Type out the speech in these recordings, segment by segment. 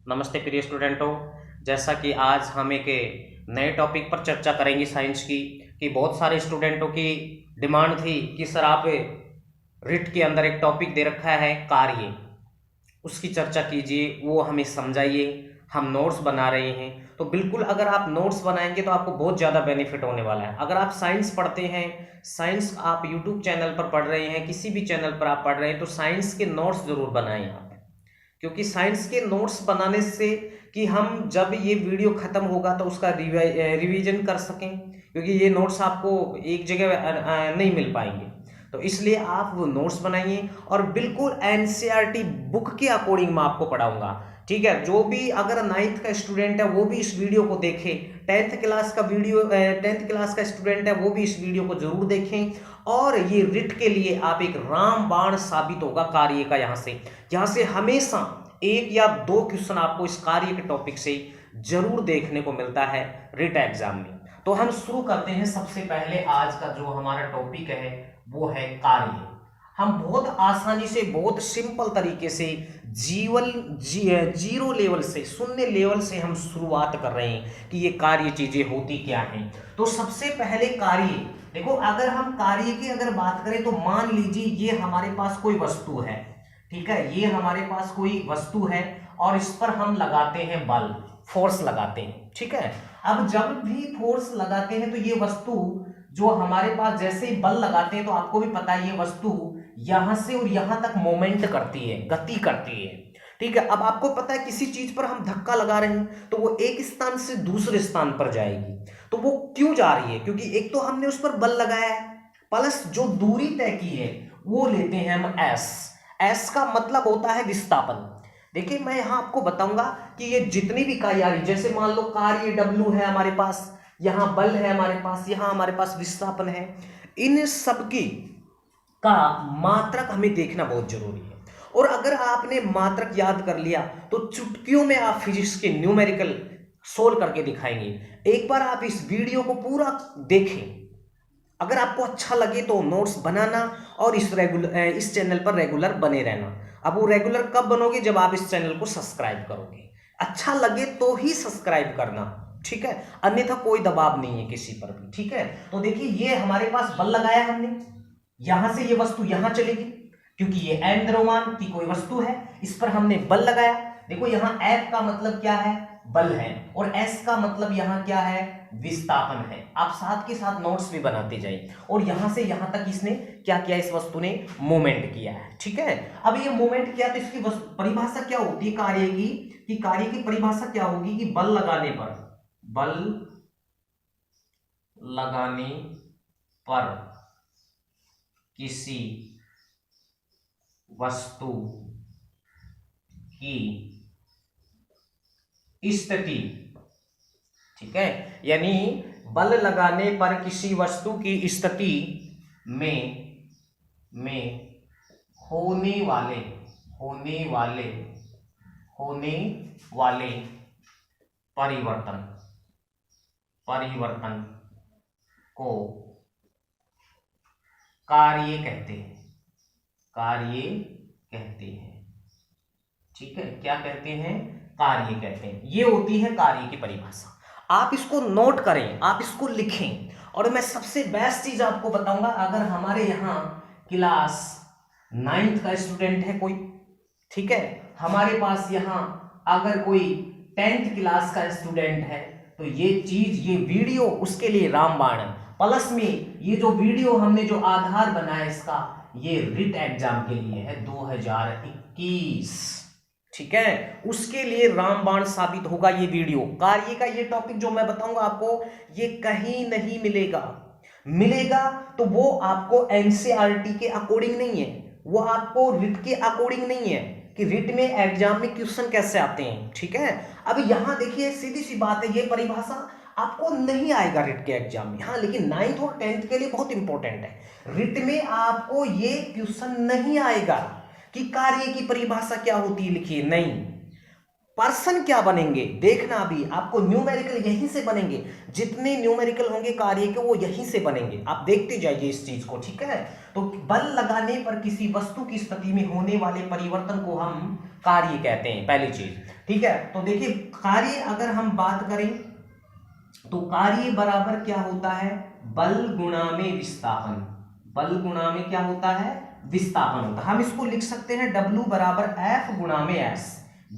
नमस्ते प्रिय स्टूडेंटों। जैसा कि आज हम एक नए टॉपिक पर चर्चा करेंगे साइंस की, कि बहुत सारे स्टूडेंटों की डिमांड थी कि सर आप रिट के अंदर एक टॉपिक दे रखा है कार्य, उसकी चर्चा कीजिए, वो हमें समझाइए। हम नोट्स बना रहे हैं, तो बिल्कुल अगर आप नोट्स बनाएंगे तो आपको बहुत ज़्यादा बेनिफिट होने वाला है। अगर आप साइंस पढ़ते हैं, साइंस आप यूट्यूब चैनल पर पढ़ रहे हैं, किसी भी चैनल पर आप पढ़ रहे हैं, तो साइंस के नोट्स जरूर बनाएं आप। क्योंकि साइंस के नोट्स बनाने से कि हम जब ये वीडियो खत्म होगा तो उसका रिवीजन कर सकें, क्योंकि ये नोट्स आपको एक जगह नहीं मिल पाएंगे। तो इसलिए आप वो नोट्स बनाइए और बिल्कुल एनसीईआरटी बुक के अकॉर्डिंग मैं आपको पढ़ाऊंगा। ठीक है, जो भी अगर 9th का स्टूडेंट है वो भी इस वीडियो को देखे, 10th क्लास का स्टूडेंट है वो भी इस वीडियो को जरूर देखें। और ये रिट के लिए आप एक रामबाण साबित होगा कार्य का। यहाँ से हमेशा एक या दो क्वेश्चन आपको इस कार्य के टॉपिक से जरूर देखने को मिलता है रिट एग्जाम में। तो हम शुरू करते हैं। सबसे पहले आज का जो हमारा टॉपिक है वो है कार्य। हम बहुत आसानी से, बहुत सिंपल तरीके से जीरो लेवल से, शून्य लेवल से हम शुरुआत कर रहे हैं कि ये कार्य चीजें होती क्या हैं। तो सबसे पहले कार्य देखो, अगर हम कार्य की अगर बात करें तो मान लीजिए ये हमारे पास कोई वस्तु है। ठीक है, ये हमारे पास कोई वस्तु है और इस पर हम लगाते हैं बल, फोर्स लगाते हैं। ठीक है, अब जब भी फोर्स लगाते हैं तो ये वस्तु जो हमारे पास, जैसे ही बल लगाते हैं तो आपको भी पता है ये वस्तु यहां से और यहां तक मोमेंट करती है, गति करती है। ठीक है, अब आपको पता है किसी चीज पर हम धक्का लगा रहे हैं तो वो एक स्थान से दूसरे स्थान पर जाएगी। तो वो क्यों जा रही है? क्योंकि एक तो हमने उस पर बल लगाया है, प्लस जो दूरी तय की है वो लेते हैं हम एस। एस का मतलब होता है विस्थापन। देखिए, मैं यहां आपको बताऊंगा कि ये जितनी भी इकाई आ रही, जैसे मान लो कार्य डब्ल्यू है हमारे पास, यहां बल है हमारे पास, यहां हमारे पास विस्थापन है, इन सबकी का मात्रक हमें देखना बहुत जरूरी है। और अगर आपने मात्रक याद कर लिया तो चुटकियों में आप फिजिक्स के न्यूमेरिकल सोल्व करके दिखाएंगे। एक बार आप इस वीडियो को पूरा देखें, अगर आपको अच्छा लगे तो नोट्स बनाना और इस चैनल पर रेगुलर बने रहना। अब वो रेगुलर कब बनोगे? जब आप इस चैनल को सब्सक्राइब करोगे। अच्छा लगे तो ही सब्सक्राइब करना, ठीक है, अन्यथा कोई दबाव नहीं है किसी पर भी। ठीक है, तो देखिए ये हमारे पास बल लगाया हमने, यहां से ये वस्तु यहां चलेगी, क्योंकि ये एम द्रव्यमान की कोई वस्तु है, इस पर हमने बल लगाया। देखो यहां एफ का मतलब क्या है? बल है, और एस का मतलब यहां क्या है? विस्थापन है। आप साथ के साथ नोट्स भी बनाते जाइए। और यहां से यहां तक इसने क्या किया? इस वस्तु ने मोमेंट किया है। ठीक है, अब ये मोमेंट किया तो इसकी परिभाषा क्या होती है कार्य की? कि कार्य की परिभाषा क्या होगी कि बल लगाने पर किसी वस्तु की स्थिति, ठीक है, यानी बल लगाने पर किसी वस्तु की स्थिति में होने वाले परिवर्तन को कार्य कहते हैं। ठीक है, क्या कहते हैं? कार्य कहते हैं। ये होती है कार्य की परिभाषा। आप इसको नोट करें, आप इसको लिखें। और मैं सबसे बेस्ट चीज आपको बताऊंगा, अगर हमारे यहाँ क्लास 9th का स्टूडेंट है कोई, ठीक है, हमारे पास यहाँ अगर कोई 10th क्लास का स्टूडेंट है, तो ये चीज, ये वीडियो उसके लिए रामबाण है। प्लस में ये जो वीडियो हमने जो आधार बनाया इसका, ये रिट एग्जाम के लिए है 2021। ठीक है, उसके लिए रामबाण साबित होगा ये वीडियो। कार्य का ये टॉपिक जो मैं बताऊंगा आपको, ये कहीं नहीं मिलेगा तो वो आपको एनसीईआरटी के अकॉर्डिंग नहीं है, वो आपको रिट के अकॉर्डिंग नहीं है कि रिट में एग्जाम में क्वेश्चन कैसे आते हैं। ठीक है, अब यहां देखिए सीधी सी बात है, ये परिभाषा आपको नहीं आएगा रिट के एग्जाम में। हाँ, लेकिन 9th और 10th के लिए बहुत इंपॉर्टेंट है। रिट में आपको ये क्वेश्चन नहीं आएगा कि कार्य की परिभाषा क्या होती है, लिखिए नहीं। पर्सन क्या बनेंगे देखना, अभी आपको न्यूमेरिकल यहीं से बनेंगे, जितने न्यूमेरिकल होंगे कार्य के वो यहीं से बनेंगे। आप देखते जाइए इस चीज को। ठीक है, तो बल लगाने पर किसी वस्तु की स्थिति में होने वाले परिवर्तन को हम कार्य कहते हैं, पहली चीज। ठीक है, तो देखिए कार्य अगर हम बात करें तो कार्य बराबर क्या होता है, बल गुणा में विस्थापन। बल गुणा में क्या होता है, विस्थापन होता है। हम इसको लिख सकते हैं W बराबर F गुणा में S।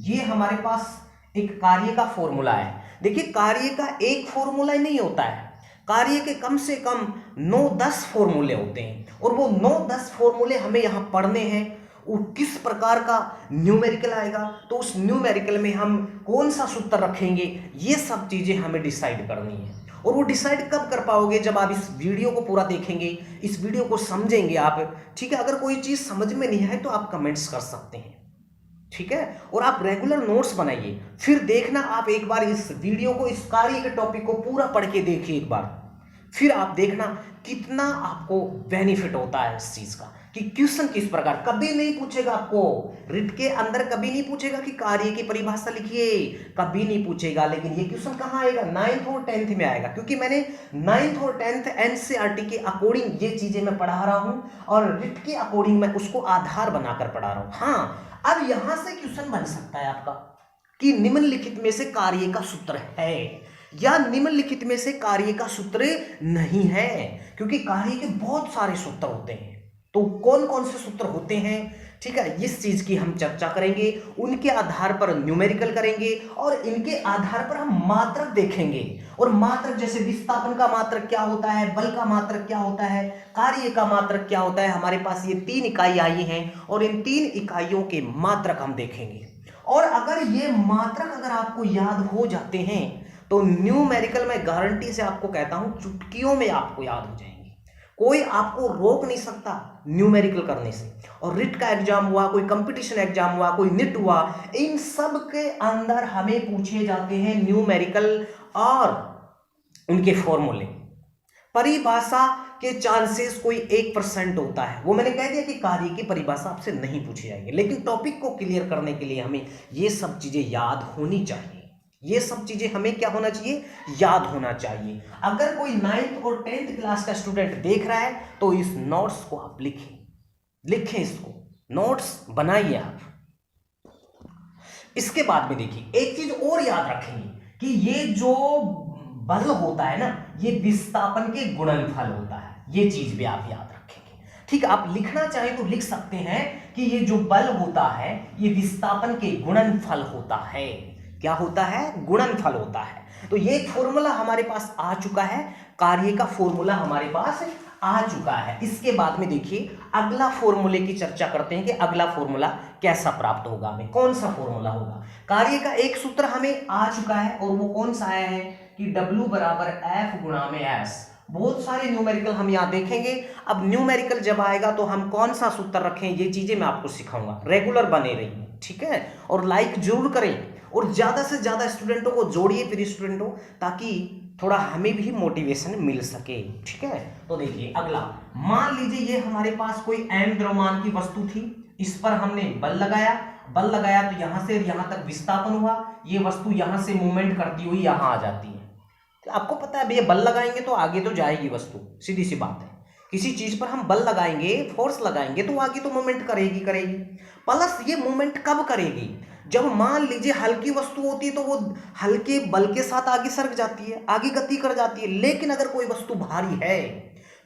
ये हमारे पास एक कार्य का फॉर्मूला है। देखिए कार्य का एक फॉर्मूला ही नहीं होता है, कार्य के कम से कम 9-10 फॉर्मूले होते हैं, और वो 9-10 फॉर्मूले हमें यहाँ पढ़ने हैं। वो किस प्रकार का न्यूमेरिकल आएगा, तो उस न्यूमेरिकल में हम कौन सा सूत्र रखेंगे, ये सब चीजें हमें डिसाइड करनी है। और वो डिसाइड कब कर पाओगे, जब आप इस वीडियो को पूरा देखेंगे, इस वीडियो को समझेंगे आप। ठीक है, अगर कोई चीज समझ में नहीं आए तो आप कमेंट्स कर सकते हैं। ठीक है, और आप रेगुलर नोट्स बनाइए, फिर देखना आप एक बार इस वीडियो को, इस कार्य के टॉपिक को पूरा पढ़ के देखिए एक बार, फिर आप देखना कितना आपको बेनिफिट होता है इस चीज का। कि क्वेश्चन किस प्रकार, कभी नहीं पूछेगा आपको रिट के अंदर, कभी नहीं पूछेगा कि कार्य की परिभाषा लिखिए, कभी नहीं पूछेगा। लेकिन ये क्वेश्चन कहाँ आएगा, 9th और 10th में आएगा, क्योंकि मैंने 9th और 10th एनसीईआरटी के अकॉर्डिंग ये चीजें मैं पढ़ा रहा हूं, और रिट के अकॉर्डिंग मैं उसको आधार बनाकर पढ़ा रहा हूं। हाँ, अब यहां से क्वेश्चन बन सकता है आपका कि निम्नलिखित में से कार्य का सूत्र है, या निम्नलिखित में से कार्य का सूत्र नहीं है, क्योंकि कार्य के बहुत सारे सूत्र होते हैं। तो कौन कौन से सूत्र होते हैं, ठीक है, इस चीज की हम चर्चा करेंगे, उनके आधार पर न्यूमेरिकल करेंगे, और इनके आधार पर हम मात्रक देखेंगे। और मात्रक जैसे विस्थापन का मात्रक क्या होता है, बल का मात्रक क्या होता है, कार्य का मात्रक क्या होता है। हमारे पास ये 3 इकाई आई हैं, और इन 3 इकाइयों के मात्रक हम देखेंगे। और अगर ये मात्रक अगर आपको याद हो जाते हैं तो न्यूमेरिकल में गारंटी से आपको कहता हूं चुटकियों में आपको याद हो जाएंगे। कोई आपको रोक नहीं सकता न्यूमेरिकल करने से। और रिट का एग्जाम हुआ, कोई कंपटीशन एग्जाम हुआ, कोई निट हुआ, इन सब के अंदर हमें पूछे जाते हैं न्यूमेरिकल और उनके फॉर्मूले। परिभाषा के चांसेस कोई 1% होता है, वो मैंने कह दिया कि कार्य की परिभाषा आपसे नहीं पूछी जाएगी। लेकिन टॉपिक को क्लियर करने के लिए हमें ये सब चीजें याद होनी चाहिए, ये सब चीजें हमें क्या होना चाहिए, याद होना चाहिए। अगर कोई 9th और 10th क्लास का स्टूडेंट देख रहा है तो इस नोट्स को आप लिखें इसको नोट्स बनाइए आप। इसके बाद में देखिए एक चीज और याद रखेंगे कि ये जो बल होता है ना, ये विस्थापन के गुणनफल होता है, ये चीज भी आप याद रखेंगे। ठीक है, आप लिखना चाहें तो लिख सकते हैं कि ये जो बल होता है ये विस्थापन के गुणनफल होता है। क्या होता है, गुणनफल होता है। तो ये फॉर्मूला हमारे पास आ चुका है, कार्य का फॉर्मूला हमारे पास आ चुका है। इसके बाद में देखिए अगला फॉर्मूले की चर्चा करते हैं कि अगला फॉर्मूला कैसा प्राप्त होगा, हमें कौन सा फॉर्मूला होगा। कार्य का एक सूत्र हमें आ चुका है, और वो कौन सा आया है कि W बराबर F गुणा में S। बहुत सारे न्यूमेरिकल हम यहाँ देखेंगे। अब न्यूमेरिकल जब आएगा तो हम कौन सा सूत्र रखें, ये चीजें मैं आपको सिखाऊंगा। रेगुलर बने रहिए, ठीक है, और लाइक जरूर करें, और ज्यादा से ज्यादा स्टूडेंटों को जोड़िए फिर स्टूडेंटों, ताकि थोड़ा हमें भी मोटिवेशन मिल सके। ठीक है, तो देखिए अगला, मान लीजिए ये हमारे पास कोई m द्रव्यमान की वस्तु थी, इस पर हमने बल लगाया तो यहां से यहां तक विस्थापन हुआ, ये वस्तु यहां से मूवमेंट करती हुई यहां आ जाती है। तो आपको पता है भैया बल लगाएंगे तो आगे तो जाएगी वस्तु, सीधी सी बात है। किसी चीज पर हम बल लगाएंगे, फोर्स लगाएंगे तो आगे तो मूवमेंट करेगी। प्लस ये मूवमेंट कब करेगी, जब मान लीजिए हल्की वस्तु होती है तो वो हल्के बल के साथ आगे सरक जाती है, आगे गति कर जाती है। लेकिन अगर कोई वस्तु भारी है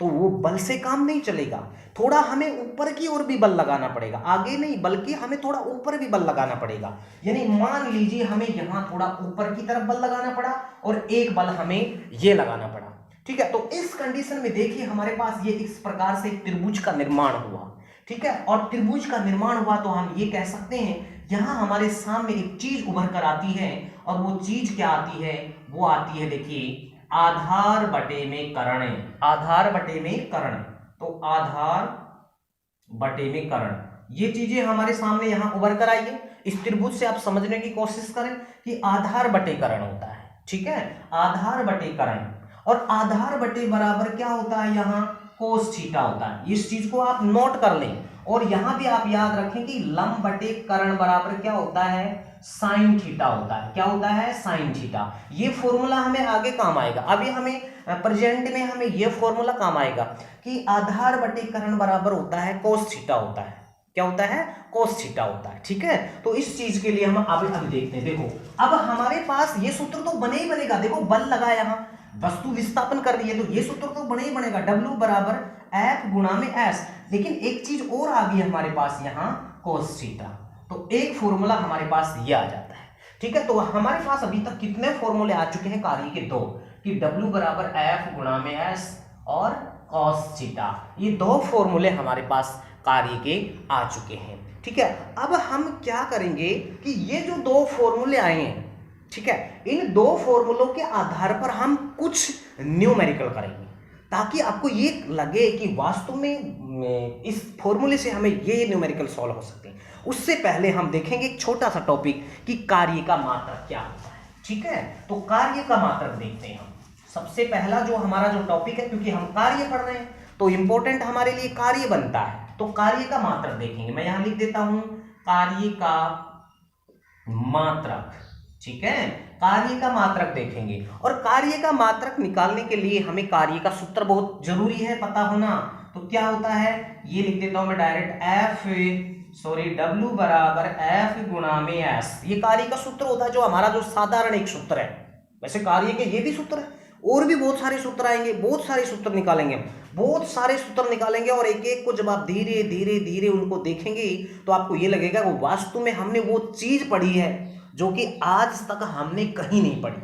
तो वो बल से काम नहीं चलेगा, थोड़ा हमें ऊपर की ओर भी बल लगाना पड़ेगा, आगे नहीं बल्कि हमें थोड़ा ऊपर भी बल लगाना पड़ेगा। यानी मान लीजिए हमें यहाँ थोड़ा ऊपर की तरफ बल लगाना पड़ा और एक बल हमें ये लगाना पड़ा। ठीक है, तो इस कंडीशन में देखिए हमारे पास ये इस प्रकार से एक त्रिभुज का निर्माण हुआ। ठीक है, और त्रिभुज का निर्माण हुआ तो हम ये कह सकते हैं यहां हमारे सामने एक चीज उभर कर आती है, और वो चीज क्या आती है, वो आती है देखिए आधार बटे में कर्ण। आधार बटे में कर्ण, तो आधार बटे में कर्ण, ये चीजें हमारे सामने यहां उभर कर आई है। इस त्रिभुज से आप समझने की कोशिश करें कि आधार बटे कर्ण होता है। ठीक है, आधार बटे कर्ण, और आधार बटे बराबर क्या होता है, यहाँ कोस थीटा होता है। इस चीज को आप नोट कर लें, और यहां भी आप याद रखें कि लंब बटे कर्ण बराबर क्या होता है, साइन थीटा होता है। क्या होता है, साइन थीटा। ये फॉर्मूला हमें आगे काम आएगा, अभी हमें प्रेजेंट में हमें ये फॉर्मूला काम आएगा कि आधार बटे कर्ण बराबर होता है कोस थीटा होता है। क्या होता है, cos थीटा होता है। ठीक है, तो इस चीज के लिए हम अब देखते हैं। देखो अब हमारे पास ये सूत्र तो बने ही बनेगा। देखो बल लगा यहाँ, वस्तु विस्थापन कर रही है, तो ये सूत्र तो बने ही बनेगा, W बराबर F गुणा में S। लेकिन एक चीज और आ गई हमारे पास यहाँ, cos थीटा, तो एक फॉर्मूला हमारे पास ये आ जाता है। ठीक है, तो हमारे पास अभी तक कितने फॉर्मूले आ चुके हैं कार्य के, 2, कि W बराबर F गुणा में S और cos थीटा, ये 2 फॉर्मूले हमारे पास कार्य के आ चुके हैं। ठीक है, अब हम क्या करेंगे कि ये जो 2 फॉर्मूले आए हैं, ठीक है, इन 2 फॉर्मूलों के आधार पर हम कुछ न्यूमेरिकल करेंगे, ताकि आपको ये लगे कि वास्तव में इस फॉर्मूले से हमें ये न्यूमेरिकल सॉल्व हो सकते हैं। उससे पहले हम देखेंगे एक छोटा सा टॉपिक कि कार्य का मात्रक क्या होता है। ठीक है, तो कार्य का मात्रक देखते हैं हम। सबसे पहला जो हमारा जो टॉपिक है, क्योंकि हम कार्य पढ़ रहे हैं तो इंपॉर्टेंट हमारे लिए कार्य बनता है, तो कार्य का मात्रक देखेंगे। मैं यहां लिख देता हूं कार्य का मात्रक। ठीक है, कार्य का मात्रक देखेंगे, और कार्य का मात्रक निकालने के लिए हमें कार्य का सूत्र बहुत जरूरी है पता होना। तो क्या होता है, ये लिख देता हूं मैं डायरेक्ट, W बराबर F गुणा में S। ये कार्य का सूत्र होता है, जो हमारा जो साधारण एक सूत्र है। वैसे कार्य के ये भी सूत्र है, और भी बहुत सारे सूत्र आएंगे, बहुत सारे सूत्र निकालेंगे, बहुत सारे सूत्र निकालेंगे, और एक एक को जब आप धीरे धीरे धीरे उनको देखेंगे तो आपको ये लगेगा वो वास्तव में हमने वो चीज पढ़ी है जो कि आज तक हमने कहीं नहीं पढ़ी।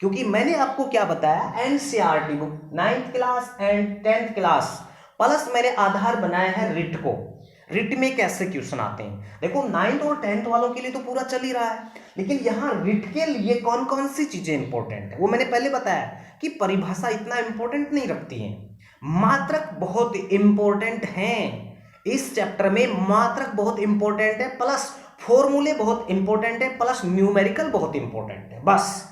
क्योंकि मैंने आपको क्या बताया, NCERT book 9th class and 10th class plus मैंने आधार बनाया है रिट को। रिट में कैसे क्वेश्चन आते हैं, देखो 9th और 10th वालों के लिए तो पूरा चल ही रहा है, लेकिन यहाँ रिट के लिए कौन कौन सी चीजें इंपॉर्टेंट है वो मैंने पहले बताया कि परिभाषा इतना इंपॉर्टेंट नहीं रखती है, मात्रक बहुत इंपॉर्टेंट हैं। इस चैप्टर में मात्रक बहुत इंपॉर्टेंट है, प्लस फॉर्मूले बहुत इंपॉर्टेंट है, प्लस न्यूमेरिकल बहुत इंपॉर्टेंट है। बस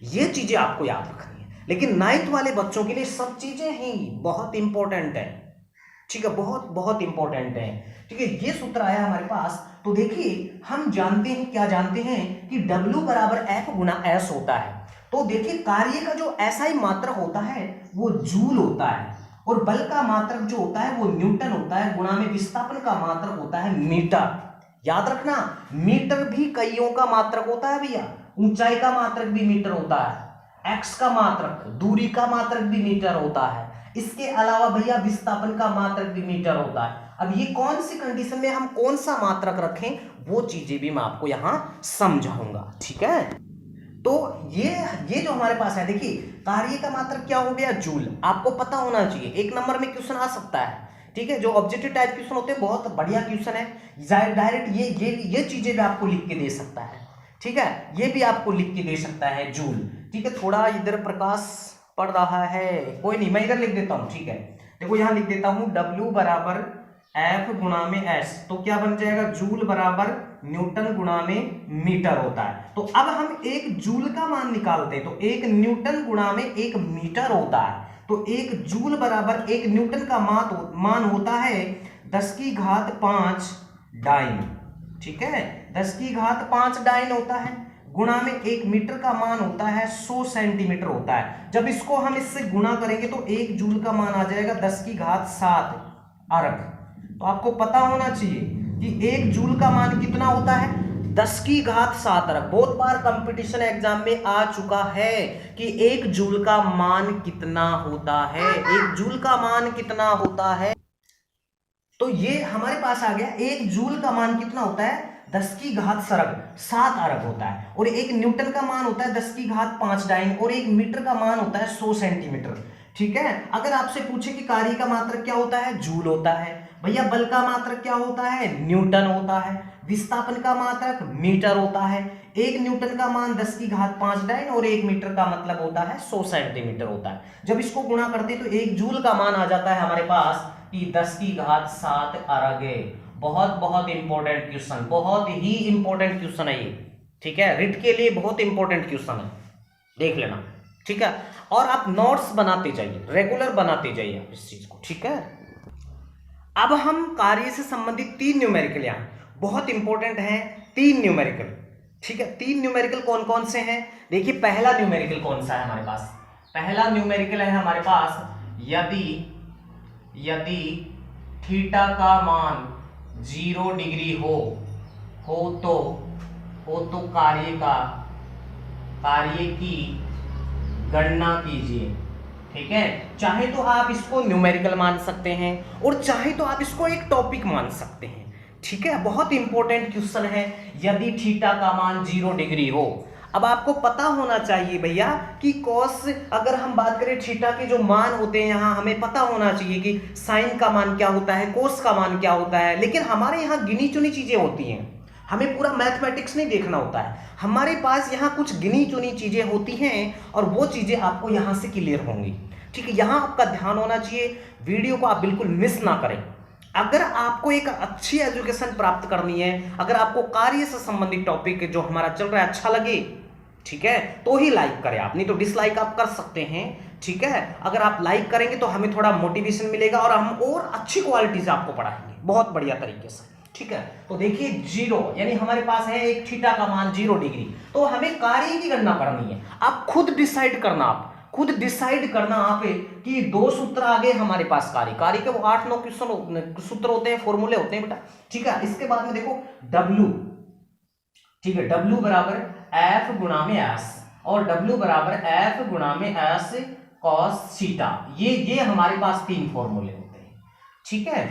ये चीजें आपको याद रखनी है, लेकिन 9th वाले बच्चों के लिए सब चीजें ही बहुत इंपॉर्टेंट है। ठीक है, बहुत बहुत इंपॉर्टेंट है। ठीक है, ये सूत्र आया हमारे पास, तो देखिए हम जानते हैं, क्या जानते हैं कि W बराबर F गुना S होता है। तो देखिए कार्य का जो SI मात्रक होता है वो जूल होता है, और बल का मात्रक जो होता है वो न्यूटन होता है, गुणा में विस्थापन का मात्रक होता है मीटर। याद रखना, मीटर भी कईयों का मात्रक होता है भैया, ऊंचाई का मात्रक भी मीटर होता है, x का मात्रक, दूरी का मात्रक भी मीटर होता है, इसके अलावा भैया विस्थापन का मात्रक भी मीटर होता है। अब ये कौन सी कंडीशन में हम कौन सा मात्रक रखें वो चीजें भी मैं आपको यहां समझाऊंगा। ठीक है, तो ये जो हमारे पास है, देखिए कार्य का मात्रक क्या हो गया, जूल। आपको पता होना चाहिए, 1 नंबर में क्वेश्चन आ सकता है। ठीक है, जो ऑब्जेक्टिव टाइप क्वेश्चन होते हैं बहुत बढ़िया क्वेश्चन है, डायरेक्ट ये चीजें भी आपको लिख के दे सकता है। ठीक है, ये भी आपको लिख के दे सकता है जूल। ठीक है, थोड़ा इधर प्रकाश पड़ रहा है, कोई नहीं, मैं इधर लिख देता हूं। ठीक है, देखो यहां लिख देता हूं W बराबर F गुणा में S, तो क्या बन जाएगा, जूल बराबर न्यूटन गुणा में मीटर होता है। तो अब हम एक जूल का मान निकालते हैं, तो 1 न्यूटन गुणा में 1 मीटर होता है, तो 1 जूल बराबर 1 न्यूटन का मान होता है 10 की घात 5 डाइन। ठीक है, 10 की घात 5 डाइन होता है, गुणा में 1 मीटर का मान होता है 100 सेंटीमीटर होता है। जब इसको हम इससे गुणा करेंगे तो 1 जूल का मान आ जाएगा 10 की घात 7 अर्ग। तो आपको पता होना चाहिए कि 1 जूल का मान कितना होता है, 10 की घात 7 अर्ग। बहुत बार कंपटीशन एग्जाम में आ चुका है कि 1 जूल का मान कितना होता है, 1 जूल का मान कितना होता है। तो ये हमारे पास आ गया, 1 जूल का मान कितना होता है, 10 की घात 7 अर्ग होता है, और 1 न्यूटन का मान होता है 10 की घात 5 डाइन, और 1 मीटर का मान होता है 100 सेंटीमीटर। ठीक है, अगर आपसे पूछे कि कार्य का मात्रक क्या होता है, जूल होता है भैया, बल का मात्रक क्या होता है, न्यूटन होता है, विस्थापन का मात्रक मीटर होता है, 1 न्यूटन का मान 10 की घात 5 डाइन, और 1 मीटर का मतलब होता है 100 सेंटीमीटर होता है। जब इसको गुणा करते हैं तो 1 जूल का मान आ जाता है हमारे पास कि 10 की घात 7 अर्ग। बहुत बहुत इंपॉर्टेंट क्वेश्चन, बहुत ही इंपॉर्टेंट क्वेश्चन है ये। ठीक है, रिट के लिए बहुत इंपॉर्टेंट क्वेश्चन है, देख लेना। ठीक है, और आप नोट्स बनाते जाइए, रेगुलर बनाते जाइए आप इस चीज को। ठीक है, अब हम कार्य से संबंधित 3 न्यूमेरिकल यहाँ बहुत इंपॉर्टेंट हैं, 3 न्यूमेरिकल। ठीक है, 3 न्यूमेरिकल कौन कौन से हैं, देखिए पहला न्यूमेरिकल कौन सा है हमारे पास, पहला न्यूमेरिकल है हमारे पास, यदि थीटा का मान 0 डिग्री हो तो कार्य की गणना कीजिए। ठीक है, चाहे तो आप इसको न्यूमेरिकल मान सकते हैं और चाहे तो आप इसको एक टॉपिक मान सकते हैं। ठीक है, बहुत इंपॉर्टेंट क्वेश्चन है। यदि थीटा का मान 0 डिग्री हो, अब आपको पता होना चाहिए भैया कि कॉस, अगर हम बात करें थीटा के जो मान होते हैं यहाँ हमें पता होना चाहिए कि साइन का मान क्या होता है, कोस का मान क्या होता है। लेकिन हमारे यहाँ गिनी चुनी चीजें होती हैं, हमें पूरा मैथमेटिक्स नहीं देखना होता है। हमारे पास यहाँ कुछ गिनी चुनी चीजें होती हैं और वो चीजें आपको यहाँ से क्लियर होंगी। ठीक है, यहाँ आपका ध्यान होना चाहिए, वीडियो को आप बिल्कुल मिस ना करें। अगर आपको एक अच्छी एजुकेशन प्राप्त करनी है, अगर आपको कार्य से संबंधित टॉपिक जो हमारा चल रहा है अच्छा लगे, ठीक है, तो ही लाइक करें आप, नहीं तो डिसलाइक आप कर सकते हैं। ठीक है, अगर आप लाइक करेंगे तो हमें थोड़ा मोटिवेशन मिलेगा और हम और अच्छी क्वालिटी से आपको पढ़ाएंगे, बहुत बढ़िया तरीके से। ठीक है, तो देखिए 0 यानी हमारे पास है एक थीटा का मान 0 डिग्री, तो हमें कार्य की गणना करनी है। आप खुद डिसाइड करना, आप कि 2 सूत्र आगे हमारे पास कार्य के वो 8-9 क्वेश्चन सूत्र होते हैं, फॉर्मूले होते हैं बेटा। ठीक है, इसके बाद में देखो W, ठीक है, W बराबर F गुणा में S और W बराबर F गुणा में S cos थीटा, ये हमारे पास 3 फॉर्मूले होते हैं। ठीक है,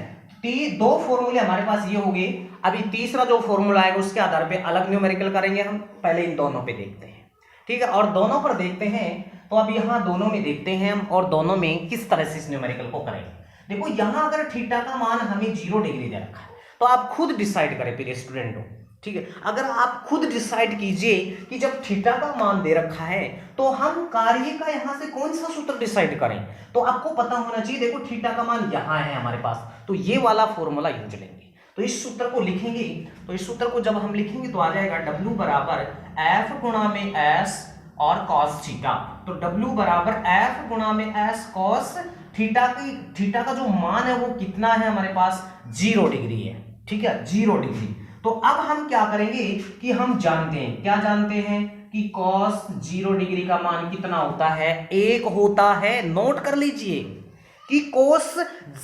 2 फॉर्मूले हमारे पास ये हो गए। अभी तीसरा जो फॉर्मूला आएगा उसके आधार पे अलग न्यूमेरिकल करेंगे हम, पहले इन दोनों पे देखते हैं। ठीक है, और दोनों पर देखते हैं, तो अब यहाँ दोनों में देखते हैं हम और दोनों में किस तरह से इस न्यूमेरिकल को करेंगे। देखो यहाँ अगर थीटा का मान हमें 0 डिग्री दे रखा है तो आप खुद डिसाइड करें फिर स्टूडेंट हो। ठीक है, अगर आप खुद डिसाइड कीजिए कि जब थीटा का मान दे रखा है तो हम कार्य का यहां से कौन सा सूत्र डिसाइड करें, तो आपको पता होना चाहिए। देखो थीटा का मान यहां है हमारे पास, तो ये वाला फॉर्मूला यूज लेंगे, तो इस सूत्र को लिखेंगे। तो इस सूत्र को जब हम लिखेंगे तो आ जाएगा W बराबर F गुणा में S और cos थीटा। तो W बराबर F गुणा में S cos थीटा का जो मान है वो कितना है हमारे पास, 0 डिग्री है। ठीक है, 0 डिग्री। तो अब हम क्या करेंगे कि हम जानते हैं, क्या जानते हैं कि cos 0 डिग्री का मान कितना होता है, 1 होता है। नोट कर लीजिए कि cos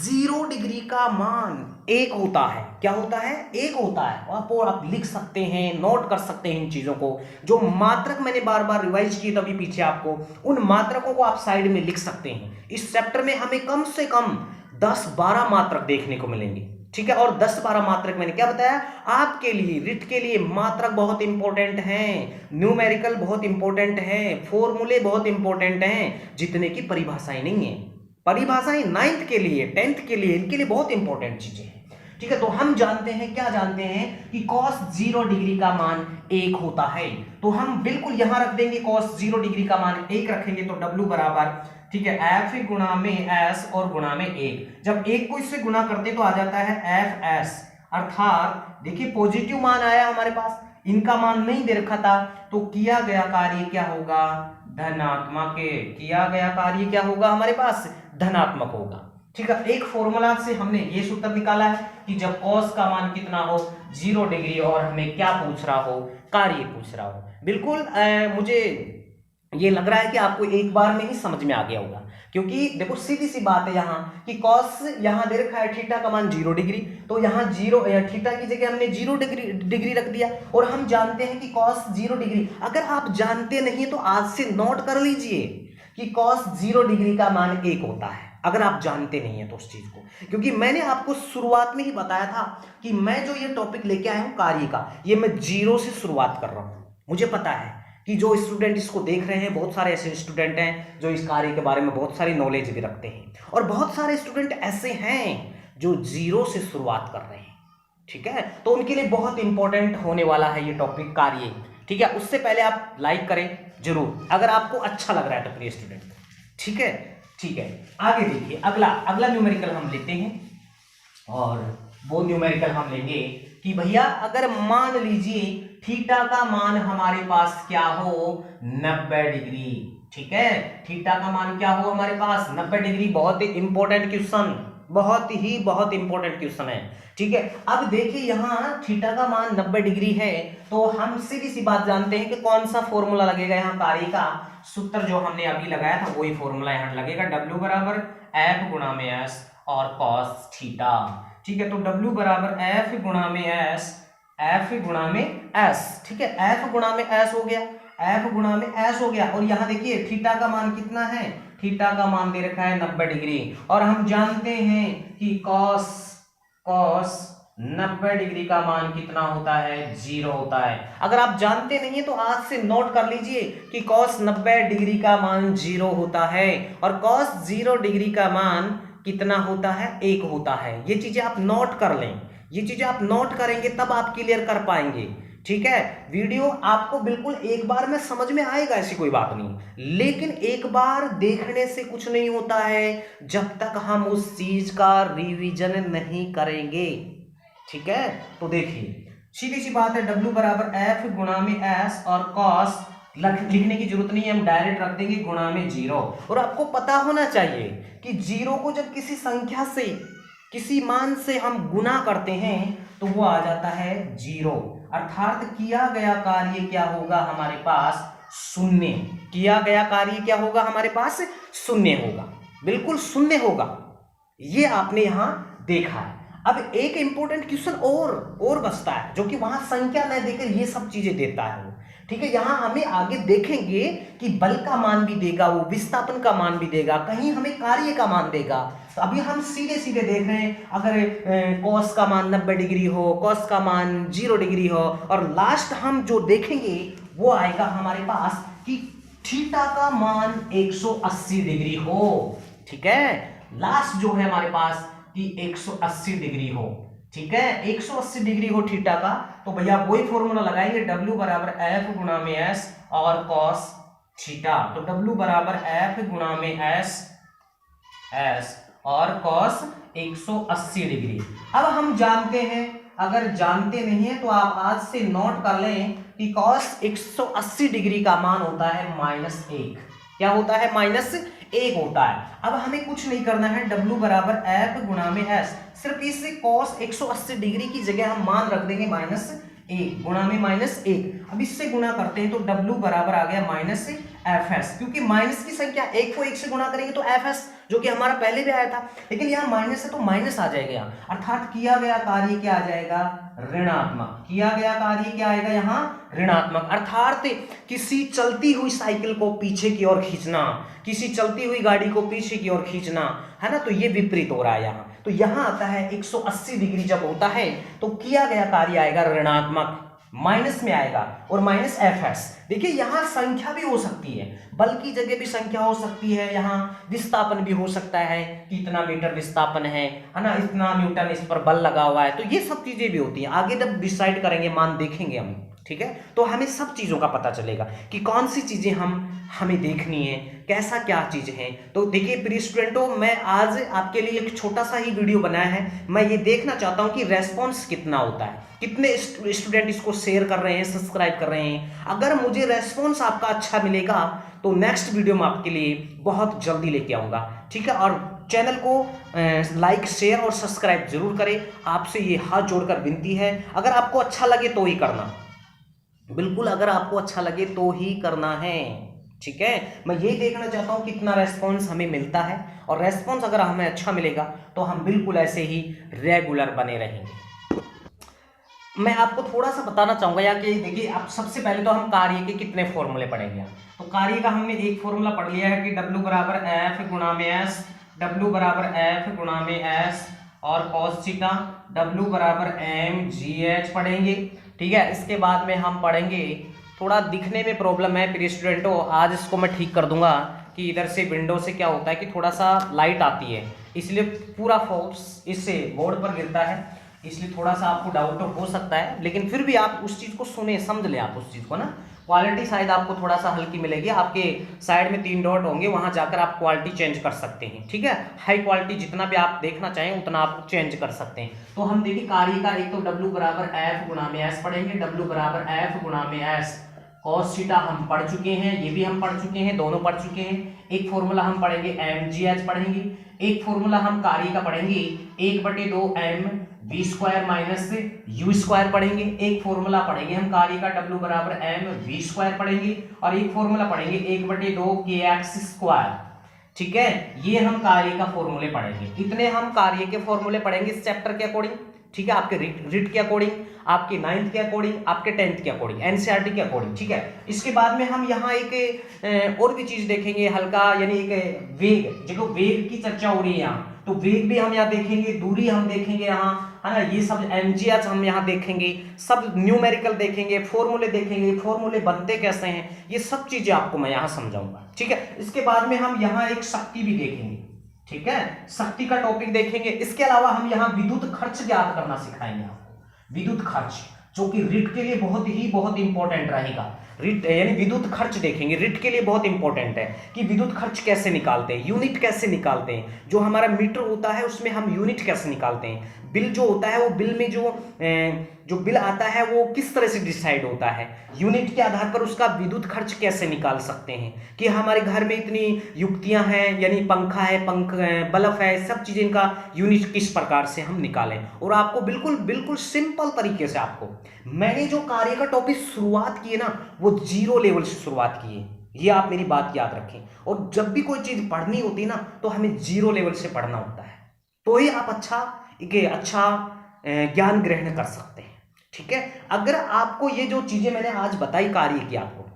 0 डिग्री का मान 1 होता है। क्या होता है, 1 होता है। आप लिख सकते हैं, नोट कर सकते हैं इन चीजों को। जो मात्रक मैंने बार बार रिवाइज किए तभी पीछे आपको, उन मात्रकों को आप साइड में लिख सकते हैं। इस चैप्टर में हमें कम से कम 10-12 मात्रक देखने को मिलेंगे। ठीक है, और 10-12 मात्रक मैंने क्या बताया आपके लिए, रिट के लिए मात्रक बहुत इंपॉर्टेंट हैं, न्यूमेरिकल बहुत इंपॉर्टेंट हैं, फॉर्मूले बहुत इंपॉर्टेंट हैं, जितने की परिभाषाएं नहीं है। परिभाषाएं 9th के लिए, 10th के लिए, इनके लिए बहुत इंपॉर्टेंट चीजें हैं। ठीक है, तो हम जानते हैं, क्या जानते हैं कि cos 0 डिग्री का मान 1 होता है। तो हम बिल्कुल यहां रख देंगे cos 0 डिग्री का मान 1 रखेंगे, तो W बराबर, ठीक है, F गुणा में S और गुणा में 1। जब 1 को इससे गुणा करते तो आ जाता है FS, अर्थात देखिए पॉजिटिव मान आया हमारे पास, इनका मान नहीं दे रखा था, तो किया गया कार्य क्या होगा, धनात्मक। किया गया कार्य क्या होगा हमारे पास, धनात्मक होगा। ठीक है, एक फॉर्मूला से हमने ये सूत्र निकाला है कि जब cos का मान कितना हो, 0 डिग्री, और हमें क्या पूछ रहा हो, कार्य पूछ रहा हो। बिल्कुल मुझे ये लग रहा है कि आपको एक बार में ही समझ में आ गया होगा, क्योंकि देखो सीधी सी बात है यहाँ कि cos यहाँ दे रखा है थीटा का मान 0 डिग्री, तो यहाँ 0 थीटा की जगह हमने 0 डिग्री रख दिया। और हम जानते हैं कि cos 0 डिग्री, अगर आप जानते नहीं तो आज से नोट कर लीजिए कि cos 0 डिग्री का मान 1 होता है, अगर आप जानते नहीं है तो उस चीज को। क्योंकि मैंने आपको शुरुआत में ही बताया था कि मैं जो ये टॉपिक लेके आया हूँ कार्य का, ये मैं 0 से शुरुआत कर रहा हूँ। मुझे पता है कि जो स्टूडेंट इसको देख रहे हैं, बहुत सारे ऐसे स्टूडेंट हैं जो इस कार्य के बारे में बहुत सारी नॉलेज भी रखते हैं, और बहुत सारे स्टूडेंट ऐसे हैं जो 0 से शुरुआत कर रहे हैं। ठीक है, तो उनके लिए बहुत इंपॉर्टेंट होने वाला है ये टॉपिक कार्य। ठीक है, उससे पहले आप लाइक करें जरूर अगर आपको अच्छा लग रहा है तो प्रिय स्टूडेंट। ठीक है, ठीक है, आगे देखिए अगला न्यूमेरिकल हम लेते हैं, और वो न्यूमेरिकल हम लेंगे कि भैया अगर मान लीजिए थीटा का मान हमारे पास क्या हो, 90 डिग्री। ठीक है, थीटा का मान क्या हो हमारे पास, 90 डिग्री। बहुत ही इंपॉर्टेंट क्वेश्चन, बहुत इंपॉर्टेंट क्वेश्चन है। ठीक है, अब देखिए यहाँ थीटा का मान 90 डिग्री है, तो हम सीधी सी बात जानते हैं कि कौन सा फॉर्मूला लगेगा यहाँ कार्य का। सूत्र जो हमने अभी लगाया था वही फॉर्मूला यहाँ लगेगा, W बराबर F गुणा में S और cos थीटा। ठीक है। तो W बराबर F गुणा में S, F गुणा में S, ठीक है। F गुणा में S हो गया, F गुणा में S हो गया। और यहाँ देखिए थीटा का मान कितना है, थीटा का मान दे रखा है 90 डिग्री। और हम जानते हैं कि cos 90 डिग्री का मान कितना होता है, 0 होता है। अगर आप जानते नहीं है तो आज से नोट कर लीजिए कि cos 90 डिग्री का मान 0 होता है और cos 0 डिग्री का मान कितना होता है, 1 होता है। ये चीजें आप नोट कर लें, ये चीजें आप नोट करेंगे तब आप क्लियर कर पाएंगे, ठीक है। वीडियो आपको बिल्कुल एक बार में समझ में आएगा, ऐसी कोई बात नहीं, लेकिन एक बार देखने से कुछ नहीं होता है जब तक हम उस चीज का रिवीजन नहीं करेंगे, ठीक है। तो देखिए सीधी सी बात है, W बराबर F गुणा में S और cos लिखने की जरूरत नहीं है, हम डायरेक्ट रख देंगे गुणा में 0। और आपको पता होना चाहिए कि 0 को जब किसी संख्या से, किसी मान से हम गुना करते हैं तो वो आ जाता है 0, अर्थात किया गया कार्य क्या होगा हमारे पास, शून्य। किया गया कार्य क्या होगा हमारे पास, शून्य होगा, बिल्कुल शून्य होगा। ये आपने यहां देखा है। अब एक इंपॉर्टेंट क्वेश्चन और बचता है जो कि वहां संख्या न देकर ये सब चीजें देता है, ठीक है। यहां हमें आगे देखेंगे कि बल का मान भी देगा, वो विस्थापन का मान भी देगा, कहीं हमें कार्य का मान देगा। तो अभी हम सीधे सीधे देख रहे हैं, अगर कॉस का मान 90 डिग्री हो, कॉस का मान 0 डिग्री हो, और लास्ट हम जो देखेंगे वो आएगा हमारे पास कि थीटा का मान 180 डिग्री हो, ठीक है। लास्ट जो है हमारे पास कि 180 डिग्री हो, ठीक है, 180 डिग्री हो थीटा का। तो भैया वही फॉर्मूला लगाएंगे, W बराबर F गुणा में S और cos थीटा। तो W बराबर F गुणा में S और cos 180 डिग्री। अब हम जानते हैं, अगर जानते नहीं है तो आप आज से नोट कर लें कि cos 180 डिग्री का मान होता है -1। क्या होता है, -1 होता है। अब हमें कुछ नहीं करना है, W बराबर F गुणा में S, सिर्फ इस cos 180 डिग्री की जगह हम मान रख देंगे -1 गुणा में -1। अब इससे गुणा करते हैं तो W बराबर आ गया -FS, क्योंकि माइनस की संख्या 1 को 1 से गुणा करेंगे तो FS जो कि हमारा पहले भी आया था, लेकिन यहाँ माइनस है तो माइनस आ जाएगा, अर्थात किया गया कार्य क्या आ जाएगा, ऋणात्मक। किया गया कार्य क्या आएगा यहाँ, ऋणात्मक। अर्थात किसी चलती हुई साइकिल को पीछे की ओर खींचना, किसी चलती हुई गाड़ी को पीछे की ओर खींचना, है ना, तो ये विपरीत हो रहा है यहाँ। तो यहाँ आता है 180 डिग्री जब होता है तो किया गया कार्य आएगा ऋणात्मक, माइनस में आएगा, और -FS। देखिए यहाँ संख्या भी हो सकती है, बल की जगह भी संख्या हो सकती है, यहाँ विस्थापन भी हो सकता है कि इतना मीटर विस्थापन है ना, इतना न्यूटन इस पर बल लगा हुआ है, तो ये सब चीजें भी होती हैं। आगे जब डिसाइड करेंगे, मान देखेंगे हम, ठीक है, तो हमें सब चीजों का पता चलेगा कि कौन सी चीजें हमें देखनी है, कैसा क्या चीज है। तो देखिए प्रिय स्टूडेंटों, मैं आज आपके लिए एक छोटा सा ही वीडियो बनाया है। मैं ये देखना चाहता हूँ कि रेस्पॉन्स कितना होता है, कितने स्टूडेंट इसको शेयर कर रहे हैं, सब्सक्राइब कर रहे हैं। अगर मुझे रेस्पॉन्स आपका अच्छा मिलेगा तो नेक्स्ट वीडियो में आपके लिए बहुत जल्दी लेके आऊँगा, ठीक है। और चैनल को लाइक, शेयर और सब्सक्राइब जरूर करें। आपसे ये हाथ जोड़कर विनती है, अगर आपको अच्छा लगे तो ही करना, बिल्कुल अगर आपको अच्छा लगे तो ही करना है, ठीक है। मैं यही देखना चाहता हूँ कितना रेस्पॉन्स हमें मिलता है, और रेस्पॉन्स अगर हमें अच्छा मिलेगा तो हम बिल्कुल ऐसे ही रेगुलर बने रहेंगे। मैं आपको थोड़ा सा बताना चाहूँगा यार कि देखिए, आप सबसे पहले तो हम कार्य के कितने फॉर्मूले पढ़ेंगे। तो कार्य का हमने एक फॉर्मूला पढ़ लिया है कि W बराबर F गुणा में S, W बराबर F गुणा में S और cos थीटा, W बराबर mgh पढ़ेंगे, ठीक है। इसके बाद में हम पढ़ेंगे, थोड़ा दिखने में प्रॉब्लम है प्रिय स्टूडेंटों, आज इसको मैं ठीक कर दूंगा कि इधर से विंडो से क्या होता है कि थोड़ा सा लाइट आती है, इसलिए पूरा फोर्स इससे बोर्ड पर गिरता है, इसलिए थोड़ा सा आपको डाउट हो सकता है, लेकिन फिर भी आप उस चीज़ को सुने, समझ लें आप उस चीज़ को ना। क्वालिटी शायद आपको थोड़ा सा हल्की मिलेगी, आपके साइड में 3 डॉट होंगे, वहां जाकर आप क्वालिटी चेंज कर सकते हैं, ठीक है। हाई क्वालिटी जितना भी आप देखना चाहें उतना आप चेंज कर सकते हैं। तो हम देखिए कार्य का एक तो W बराबर F गुणा में S पढ़ेंगे, W बराबर F गुणा में S cos थीटा हम पढ़ चुके हैं, ये भी हम पढ़ चुके हैं, दोनों पढ़ चुके हैं। एक फॉर्मूला हम पढ़ेंगे mgh पढ़ेंगे, एक फॉर्मूला हम कार्य का पढ़ेंगे 1/2 mv² माइनस u² पढ़ेंगे, एक फॉर्मूला पढ़ेंगे हम कार्य का W बराबर mv² पढ़ेंगे, और एक फॉर्मूला पढ़ेंगे 1/2 kx², ठीक है, ये हम कार्य का फॉर्मूले पढ़ेंगे, इतने हम कार्य के फॉर्मूले पढ़ेंगे इस चैप्टर के अकॉर्डिंग। ठीक है, आपके रिट के अकॉर्डिंग, आपके 9th के अकॉर्डिंग, आपके 10th के अकॉर्डिंग, एनसीईआरटी के अकॉर्डिंग। ठीक है, इसके बाद में हम यहाँ एक और भी चीज देखेंगे हल्का, यानी एक वेग, देखो वेग की चर्चा हो रही है यहाँ, तो वेग भी हम यहाँ देखेंगे, दूरी हम देखेंगे यहाँ, है ना, ये सब एमजीएच हम यहाँ देखेंगे, सब न्यूमेरिकल देखेंगे, फॉर्मूले देखेंगे, फॉर्मूले बनते कैसे हैं, ये सब चीजें आपको मैं यहाँ समझाऊंगा। ठीक है, इसके बाद में हम यहाँ एक शक्ति भी देखेंगे। ठीक है, शक्ति का टॉपिक देखेंगे। इसके अलावा हम यहाँ विद्युत खर्च ज्ञात करना सिखाएंगे आपको, विद्युत खर्च, जो कि रिट के लिए बहुत इंपॉर्टेंट रहेगा। रिट यानी विद्युत खर्च देखेंगे, रिट के लिए बहुत इंपॉर्टेंट है कि विद्युत खर्च कैसे निकालते हैं, यूनिट कैसे निकालते हैं, जो हमारा मीटर होता है उसमें हम यूनिट कैसे निकालते हैं, बिल जो होता है वो बिल में जो बिल आता है वो किस तरह से डिसाइड होता है, यूनिट के आधार पर उसका विद्युत खर्च कैसे निकाल सकते हैं, कि हमारे घर में इतनी युक्तियां हैं, यानी पंखा है, बल्ब है, सब चीजें इनका यूनिट किस प्रकार से हम निकालें। और आपको बिल्कुल सिंपल तरीके से, आपको मैंने जो कार्य का टॉपिक शुरुआत की है ना, वो 0 लेवल से शुरुआत की है, ये आप मेरी बात याद रखें। और जब भी कोई चीज पढ़नी होती है ना, तो हमें 0 लेवल से पढ़ना होता है, तो ही आप अच्छा ज्ञान ग्रहण कर सकते हैं। ठीक है, अगर आपको ये जो चीजें मैंने आज बताई कार्य की, आपको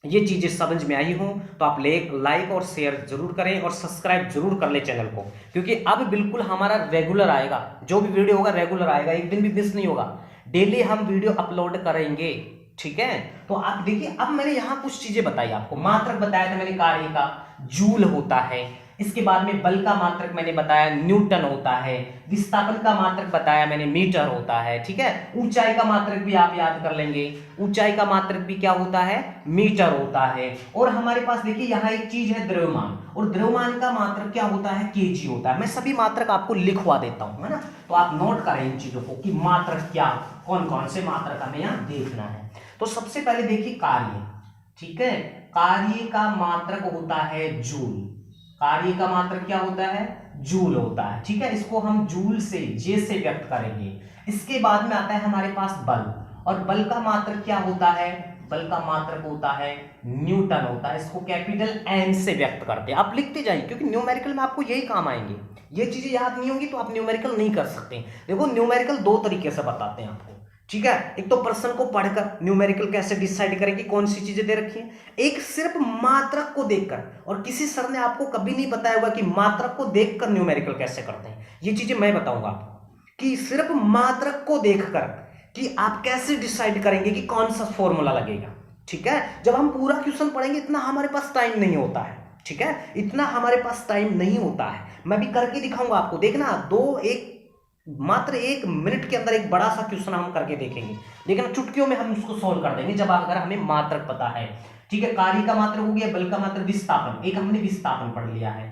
ये चीजें समझ में आई हो, तो आप लाइक और शेयर जरूर करें और सब्सक्राइब जरूर कर ले चैनल को, क्योंकि अब बिल्कुल हमारा रेगुलर आएगा, जो भी वीडियो होगा रेगुलर आएगा, एक दिन भी मिस नहीं होगा, डेली हम वीडियो अपलोड करेंगे। ठीक है, तो आप देखिए, अब मैंने यहाँ कुछ चीजें बताई आपको, मात्रक बताया था मैंने कार्य का, जूल होता है, इसके बाद में बल का मात्रक मैंने बताया न्यूटन होता है, विस्थापन का मात्रक बताया मैंने मीटर होता है। ठीक है, ऊंचाई का मात्रक भी आप याद कर लेंगे, ऊंचाई का मात्रक भी क्या होता है, मीटर होता है। और हमारे पास देखिए यहाँ एक चीज है द्रव्यमान, और द्रव्यमान का मात्रक क्या होता है, केजी होता है। मैं सभी मात्रक आपको लिखवा देता हूं, है ना, तो आप नोट करें इन चीजों को कि मात्रक क्या, कौन कौन से मात्रक हमें यहाँ देखना है। तो सबसे पहले देखिए कार्य। ठीक है, कार्य का मात्रक होता है जूल, कार्य का मात्रक क्या होता है, जूल होता है। ठीक है, इसको हम जूल से, जे से व्यक्त करेंगे। इसके बाद में आता है हमारे पास बल, और बल का मात्रक क्या होता है, बल का मात्रक होता है न्यूटन होता है, इसको कैपिटल एन से व्यक्त करते हैं। आप लिखते जाइए, क्योंकि न्यूमेरिकल में आपको यही काम आएंगे, ये चीजें याद नहीं होंगी तो आप न्यूमेरिकल नहीं कर सकते। देखो न्यूमेरिकल 2 तरीके से बताते हैं आपको। ठीक है, एक तो प्रश्न को पढ़कर न्यूमेरिकल कैसे डिसाइड करें कि कौन सी चीजें दे रखी हैं, एक सिर्फ मात्रक को देखकर, और किसी सर ने आपको कभी नहीं बताया होगा कि मात्रक को देखकर न्यूमेरिकल कैसे करते हैं, ये चीजें मैं बताऊंगा आपको, कि सिर्फ मात्रक को देखकर कि आप कैसे डिसाइड करेंगे कि कौन सा फॉर्मूला लगेगा। ठीक है, जब हम पूरा क्वेश्चन पढ़ेंगे इतना हमारे पास टाइम नहीं होता है। ठीक है, इतना हमारे पास टाइम नहीं होता है, मैं भी करके दिखाऊंगा आपको, देखना मात्र 1 मिनट के अंदर एक बड़ा सा क्वेश्चन हम करके देखेंगे, लेकिन चुटकियों में हम उसको सॉल्व कर देंगे, जब अगर हमें मात्रक पता है। ठीक है, कार्य का मात्रक हो गया, बल का मात्रक, विस्थापन, एक हमने विस्थापन पढ़ लिया है।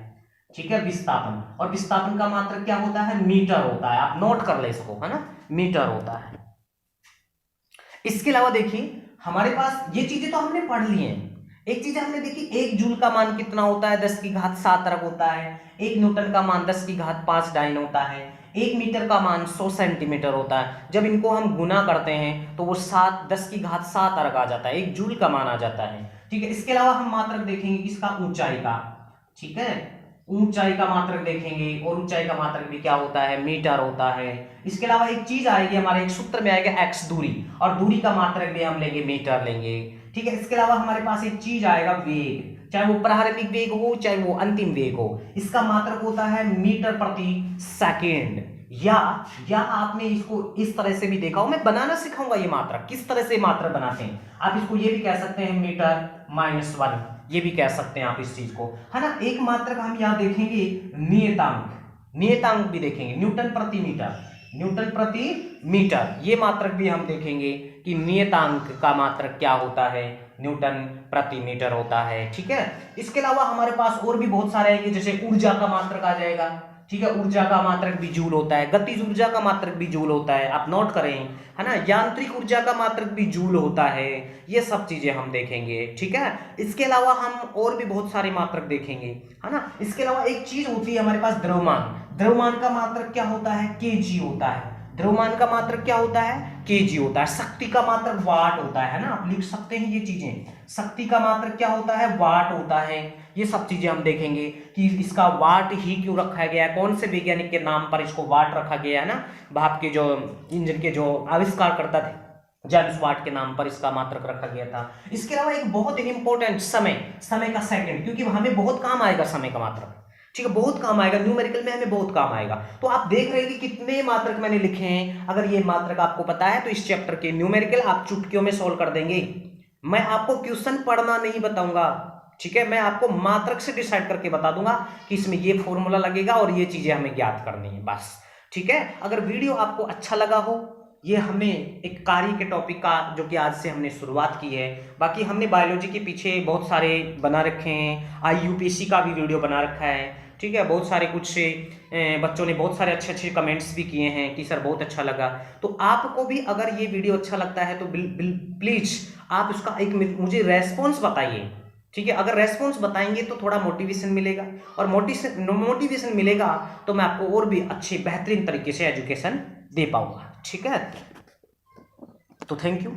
ठीक है, विस्थापन, और विस्थापन का मात्रक क्या होता है, मीटर होता है, आप नोट कर ले इसको, है ना, मीटर होता है। इसके अलावा देखिए हमारे पास ये चीजें तो हमने पढ़ ली हैं। एक चीज हमने देखी, 1 जूल का मान कितना होता है, 10 की घात 7 अर्ग होता है। 1 न्यूटन का मान 10 की घात 5 डाइन होता है। 1 मीटर का मान 100 सेंटीमीटर होता है। जब इनको हम गुना करते हैं तो वो 10 की घात 7 अर्ग आ जाता है, 1 जूल का मान आ जाता है। ठीक है, इसके अलावा हम मात्रक देखेंगे किसका, ऊंचाई का। ठीक है, ऊंचाई का मात्रक देखेंगे, और ऊंचाई का मात्रक भी क्या होता है, मीटर होता है। इसके अलावा एक चीज आएगी हमारे, एक सूत्र में आएगा x दूरी, और दूरी का मात्रक भी हम लेंगे, मीटर लेंगे। ठीक है, इसके अलावा हमारे पास एक चीज आएगा वेग, चाहे वो प्रारंभिक वेग हो चाहे वो अंतिम वेग हो, इसका मात्रक होता है मीटर प्रति सेकेंड। या आपने इसको इस तरह से भी देखा हो, मैं बनाना सिखाऊंगा ये मात्रक, किस तरह से मात्रक बनाते हैं। आप इसको ये भी कह सकते हैं मीटर -1, ये भी कह सकते हैं आप इस चीज को, है ना। एक मात्रक हम यहाँ देखेंगे नियतांक भी देखेंगे, न्यूटन प्रति मीटर, ये मात्रक भी हम देखेंगे कि नियतांक का मात्रक क्या होता है, न्यूटन प्रति मीटर होता है। ठीक है, इसके अलावा हमारे पास और भी बहुत सारे आएंगे, जैसे ऊर्जा का मात्रक आ जाएगा। ठीक है, ऊर्जा का मात्रक भी जूल होता है, गतिज ऊर्जा का मात्रक भी जूल होता है, आप नोट करें, है ना। यांत्रिक ऊर्जा का मात्रक भी जूल होता है, ये सब चीजें हम देखेंगे। ठीक है, इसके अलावा हम और भी बहुत सारे मात्रक देखेंगे, है ना। इसके अलावा एक चीज होती है हमारे पास द्रव्यमान का मात्रक क्या होता है, केजी होता है। द्रव्यमान का मात्रक क्या होता है, केजी होता है। शक्ति का मात्रक वाट होता है ना, आप लिख सकते हैं ये चीजें। शक्ति का मात्रक क्या होता है, वाट होता है। ये सब चीजें हम देखेंगे कि इसका वाट ही क्यों रखा गया है, कौन से वैज्ञानिक के नाम पर इसको वाट रखा गया है ना, भाप के जो इंजन के जो आविष्कार करता थे जेम्स वाट के नाम पर इसका मात्रक रखा गया था। इसके अलावा एक बहुत इंपॉर्टेंट समय का सेकंड, क्योंकि हमें बहुत काम आएगा समय का मात्रक, ठीक है, बहुत काम आएगा, न्यूमेरिकल में हमें बहुत काम आएगा। तो आप देख रहे हैं कि कितने मात्रक मैंने लिखे हैं। अगर ये मात्रक आपको पता है तो इस चैप्टर के न्यूमेरिकल आप चुटकियों में सोल्व कर देंगे। मैं आपको क्वेश्चन पढ़ना नहीं बताऊंगा, ठीक है, मैं आपको मात्रक से डिसाइड करके बता दूंगा कि इसमें ये फॉर्मूला लगेगा और ये चीजें हमें ज्ञात करनी है, बस, ठीक है। अगर वीडियो आपको अच्छा लगा हो, ये हमें एक कार्य के टॉपिक का जो कि आज से हमने शुरुआत की है, बाकी हमने बायोलॉजी के पीछे बहुत सारे बना रखे हैं, IUPAC का भी वीडियो बना रखा है, ठीक है, बहुत सारे कुछ बच्चों ने बहुत सारे अच्छे अच्छे कमेंट्स भी किए हैं कि सर बहुत अच्छा लगा। तो आपको भी अगर ये वीडियो अच्छा लगता है तो प्लीज आप उसका एक मुझे रेस्पॉन्स बताइए, ठीक है। अगर रेस्पॉन्स बताएंगे तो थोड़ा मोटिवेशन मिलेगा, और मोटिवेशन मिलेगा तो मैं आपको और भी अच्छे बेहतरीन तरीके से एजुकेशन दे पाऊंगा, ठीक है। तो थैंक यू।